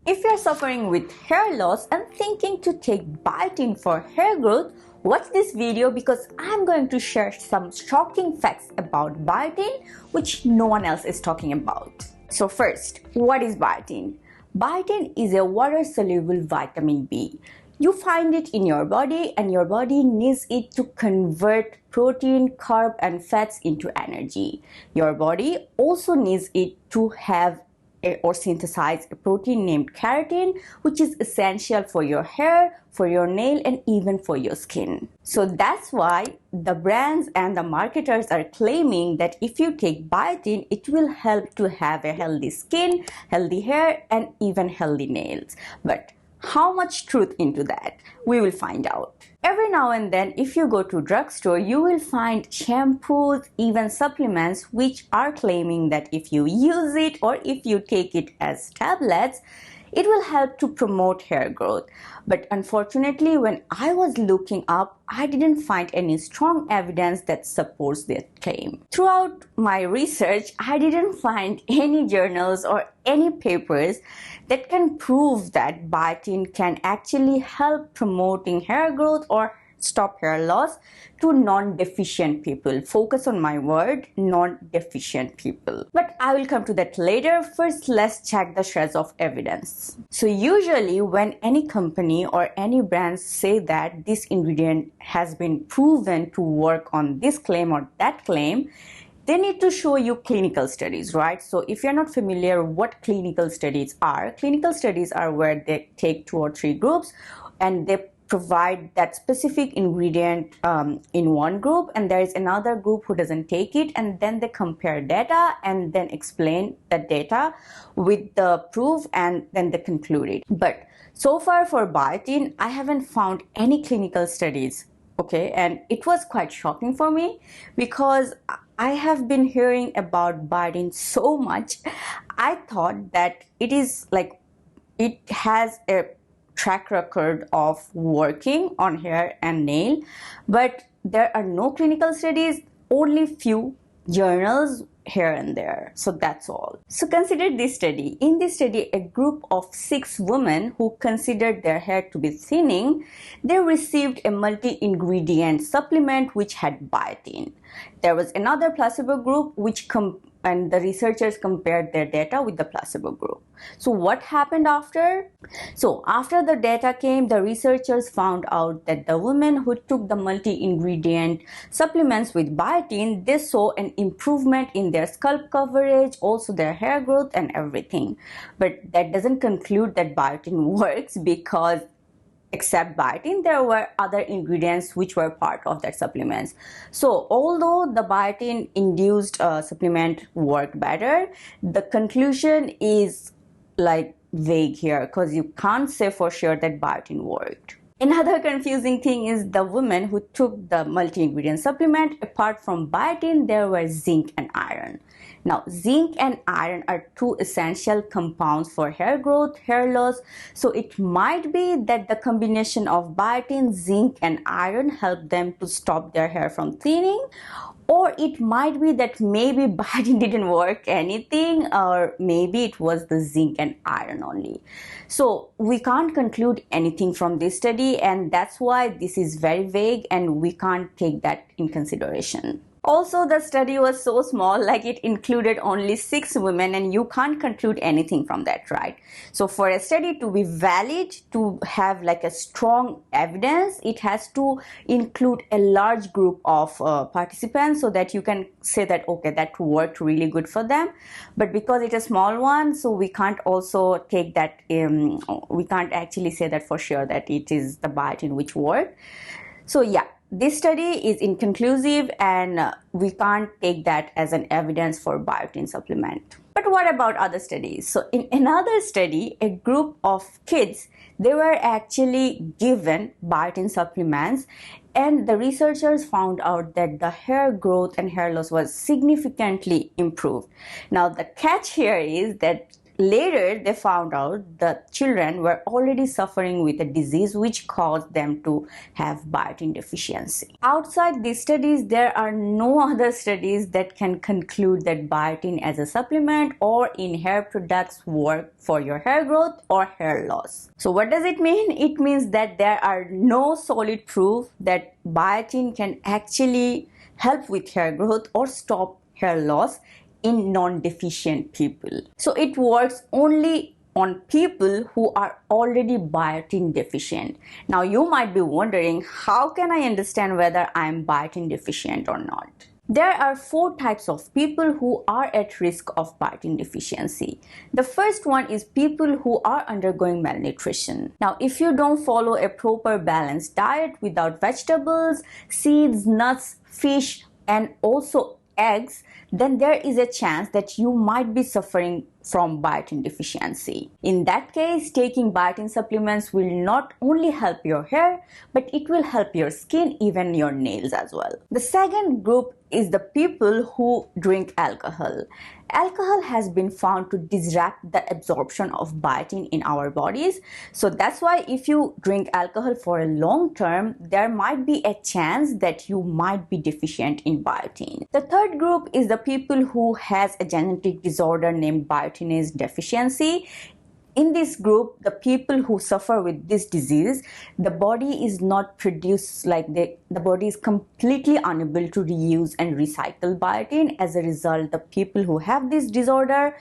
If you're suffering with hair loss and thinking to take biotin for hair growth, watch this video because I'm going to share some shocking facts about biotin which no one else is talking about. So first, what is biotin? Biotin is a water-soluble vitamin B. You find it in your body and your body needs it to convert protein, carb and fats into energy. Your body also needs it to have or synthesize a protein named keratin, which is essential for your hair, for your nail and even for your skin. So that's why the brands and the marketers are claiming that if you take biotin, it will help to have a healthy skin, healthy hair and even healthy nails. But how much truth into that? We will find out. Every now and then, if you go to drugstore, you will find shampoos, even supplements, which are claiming that if you use it or if you take it as tablets, it will help to promote hair growth. But unfortunately, when I was looking up, I didn't find any strong evidence that supports that claim. Throughout my research, I didn't find any journals or any papers that can prove that biotin can actually help promoting hair growth or stop hair loss to non-deficient people. Focus on my word, non-deficient people. But I will come to that later. First, let's check the shreds of evidence. So usually when any company or any brand say that this ingredient has been proven to work on this claim or that claim, they need to show you clinical studies, right? So if you're not familiar what clinical studies are where they take 2 or 3 groups and they provide that specific ingredient in one group and there is another group who doesn't take it, and then they compare data and then explain the data with the proof and then they conclude it. But so far for biotin, I haven't found any clinical studies. Okay, and it was quite shocking for me because I have been hearing about biotin so much. I thought that it is like it has a track record of working on hair and nail, but there are no clinical studies, only few journals here and there. So that's all. So consider this study. In this study, a group of 6 women who considered their hair to be thinning, they received a multi-ingredient supplement which had biotin. There was another placebo group and the researchers compared their data with the placebo group. So what happened after? So after the data came, the researchers found out that the women who took the multi-ingredient supplements with biotin, they saw an improvement in their scalp coverage, also their hair growth and everything. But that doesn't conclude that biotin works because except biotin, there were other ingredients which were part of that supplements. So although the biotin induced supplement worked better, the conclusion is like vague here because you can't say for sure that biotin worked. Another confusing thing is the women who took the multi-ingredient supplement, apart from biotin, there were zinc and iron. Now, zinc and iron are 2 essential compounds for hair growth, hair loss. So it might be that the combination of biotin, zinc and iron helped them to stop their hair from thinning. Or it might be that maybe biotin didn't work anything, or maybe it was the zinc and iron only. So we can't conclude anything from this study, and that's why this is very vague and we can't take that in consideration. Also, the study was so small, like it included only 6 women and you can't conclude anything from that, right? So for a study to be valid, to have like a strong evidence, it has to include a large group of participants so that you can say that, okay, that worked really good for them. But because it's a small one, so we can't also take that, we can't actually say that for sure that it is the biotin which worked. So yeah. This study is inconclusive and we can't take that as an evidence for biotin supplement. But what about other studies? So in another study, a group of kids, they were actually given biotin supplements and the researchers found out that the hair growth and hair loss was significantly improved. Now the catch here is that later they found out that children were already suffering with a disease which caused them to have biotin deficiency. Outside these studies, there are no other studies that can conclude that biotin as a supplement or in hair products work for your hair growth or hair loss. So what does it mean? It means that there are no solid proof that biotin can actually help with hair growth or stop hair loss in non-deficient people. So it works only on people who are already biotin deficient. Now you might be wondering, how can I understand whether I am biotin deficient or not? There are 4 types of people who are at risk of biotin deficiency. The first one is people who are undergoing malnutrition. Now, if you don't follow a proper balanced diet without vegetables, seeds, nuts, fish, and also eggs, then there is a chance that you might be suffering from biotin deficiency. In that case, taking biotin supplements will not only help your hair, but it will help your skin, even your nails as well. The second group is the people who drink alcohol. Alcohol has been found to disrupt the absorption of biotin in our bodies. So that's why if you drink alcohol for a long term, there might be a chance that you might be deficient in biotin. The third group is the people who has a genetic disorder named biotinase deficiency. In this group, the people who suffer with this disease, the body is not produced like the body is completely unable to reuse and recycle biotin. As a result, the people who have this disorder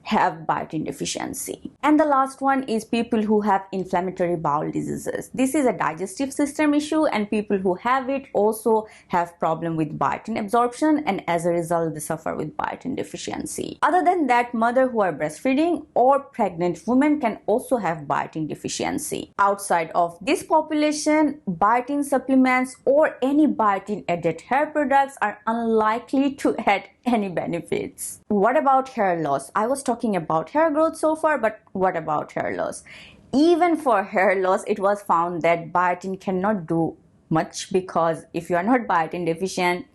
have biotin deficiency. And the last one is people who have inflammatory bowel diseases. This is a digestive system issue, and people who have it also have problem with biotin absorption, and as a result they suffer with biotin deficiency. Other than that, mothers who are breastfeeding or pregnant women can also have biotin deficiency. Outside of this population, biotin supplements or any biotin added hair products are unlikely to add any benefits. What about hair loss? I was talking about hair growth so far, but what about hair loss? Even for hair loss, it was found that biotin cannot do much, because if you are not biotin deficient,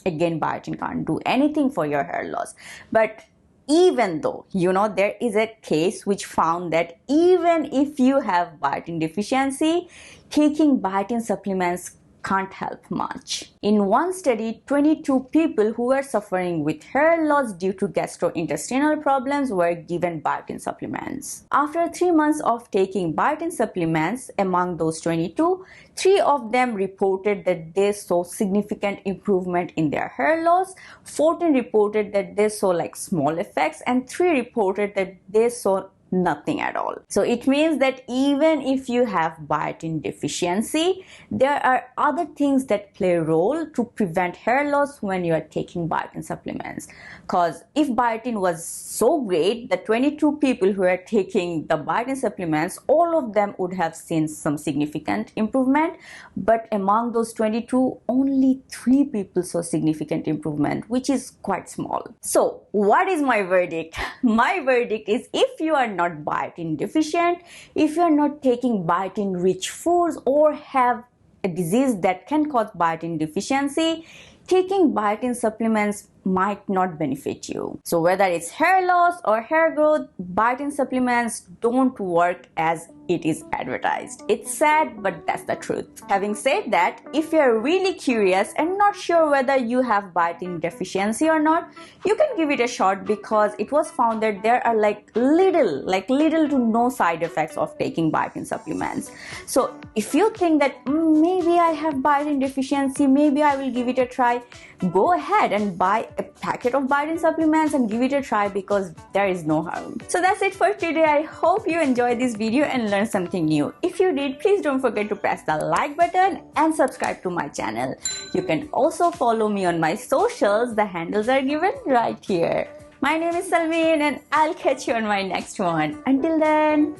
again, biotin can't do anything for your hair loss. But even though, there is a case which found that even if you have biotin deficiency, taking biotin supplements can't help much. In one study, 22 people who were suffering with hair loss due to gastrointestinal problems were given biotin supplements. After 3 months of taking biotin supplements, among those 22, 3 of them reported that they saw significant improvement in their hair loss, 14 reported that they saw small effects, and 3 reported that they saw nothing at all. So it means that even if you have biotin deficiency, there are other things that play a role to prevent hair loss when you are taking biotin supplements. Because if biotin was so great, the 22 people who are taking the biotin supplements, all of them would have seen some significant improvement. But among those 22, only 3 people saw significant improvement, which is quite small. So what is my verdict? My verdict is, if you are not biotin deficient, if you are not taking biotin rich foods or have a disease that can cause biotin deficiency, taking biotin supplements might not benefit you. So whether it's hair loss or hair growth, biotin supplements don't work as it is advertised. It's sad, but that's the truth. Having said that, if you're really curious and not sure whether you have biotin deficiency or not, you can give it a shot, because it was found that there are little to no side effects of taking biotin supplements. So if you think that maybe I have biotin deficiency, maybe I will give it a try, go ahead and buy a packet of biotin supplements and give it a try, because there is no harm. So that's it for today. I hope you enjoyed this video and learned something new. If you did, please don't forget to press the like button and subscribe to my channel. You can also follow me on my socials. The handles are given right here. My name is Salmeen, and I'll catch you on my next one. Until then,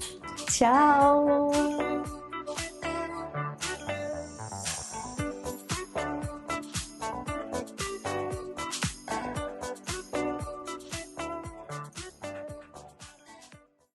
ciao.